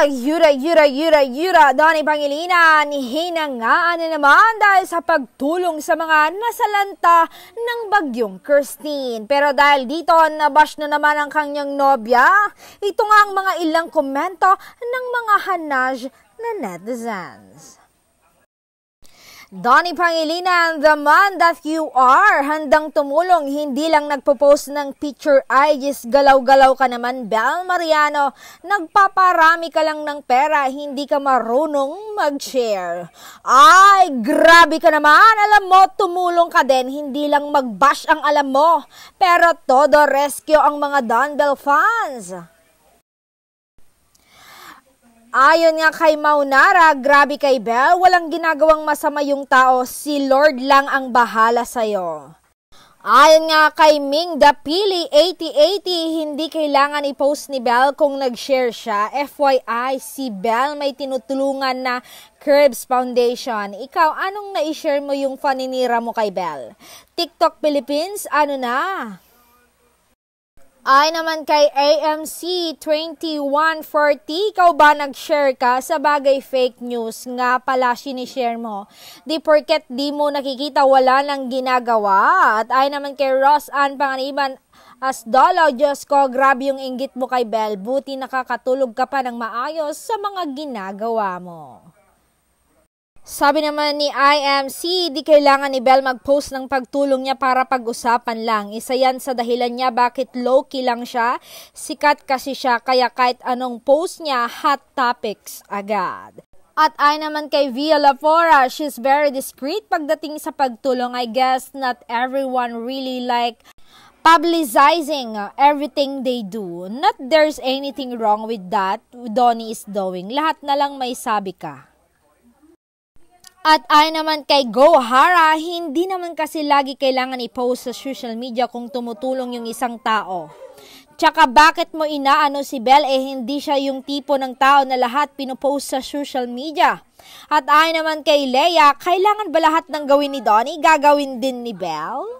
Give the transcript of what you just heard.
Yura, Donnie Pangilinan, hinangaan na naman dahil sa pagtulong sa mga nasalanta ng bagyong Christine. Pero dahil dito, nabash na naman ang kanyang nobya. Ito nga ang mga ilang komento ng mga hanaj na netizens. Donnie Pangilinan, the man that you are, handang tumulong, hindi lang nagpo-post ng picture IGs, galaw-galaw ka naman, Bel Mariano, nagpaparami ka lang ng pera, hindi ka marunong mag-share. Ay, grabe ka naman, alam mo, tumulong ka din, hindi lang mag-bash ang alam mo, pero todo rescue ang mga Don Bell fans. Ayon nga kay Maunara, grabe kay Bel, walang ginagawang masama yung tao, si Lord lang ang bahala sa'yo. Ayon nga kay Ming Dapili 8080, hindi kailangan i-post ni Bel kung nag-share siya. FYI, si Bel may tinutulungan na Curbs Foundation. Ikaw, anong na-share mo yung paninira mo kay Bel? TikTok Philippines, ano na? Ay naman kay AMC 2140, ikaw ba nag-share ka? Sa bagay fake news nga pala sinishare mo. Di porket di mo nakikita, wala nang ginagawa. At ay naman kay Ross Ann Panganiban, as dalaw, Diyos ko, grabe yung inggit mo kay Bel. Buti nakakatulog ka pa ng maayos sa mga ginagawa mo. Sabi naman ni IMC, di kailangan ni Bel mag-post ng pagtulong niya para pag-usapan lang. Isa yan sa dahilan niya bakit low-key lang siya. Sikat kasi siya, kaya kahit anong post niya, hot topics agad. At ay naman kay Via Lafora, she's very discreet pagdating sa pagtulong. I guess not everyone really like publicizing everything they do. Not there's anything wrong with that Donnie is doing. Lahat na lang may sabi ka. At ay naman kay Gohara, hindi naman kasi lagi kailangan i-post sa social media kung tumutulong yung isang tao. Tsaka bakit mo inaano si Bel, hindi siya yung tipo ng tao na lahat pinopost sa social media. At ay naman kay Leia, kailangan ba lahat ng gawin ni Donnie gagawin din ni Bel?